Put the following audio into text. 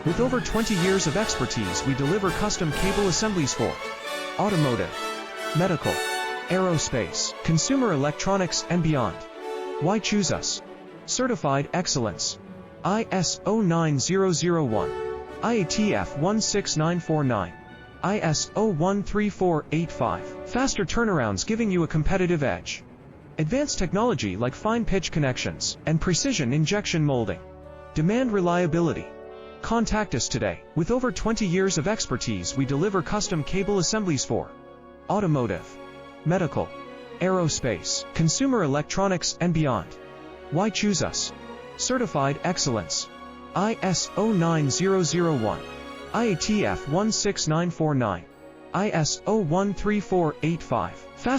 With over 20 years of expertise, we deliver custom cable assemblies for automotive, medical, aerospace, consumer electronics, and beyond. Why choose us? Certified excellence. ISO 9001, IATF 16949, ISO 13485. Faster turnarounds giving you a competitive edge. Advanced technology like fine pitch connections and precision injection molding. Demand reliability. Contact us today. With over 20 years of expertise, we deliver custom cable assemblies for automotive, medical, aerospace, consumer electronics, and beyond. Why choose us? Certified excellence. ISO 9001, IATF 16949, ISO 13485. Fast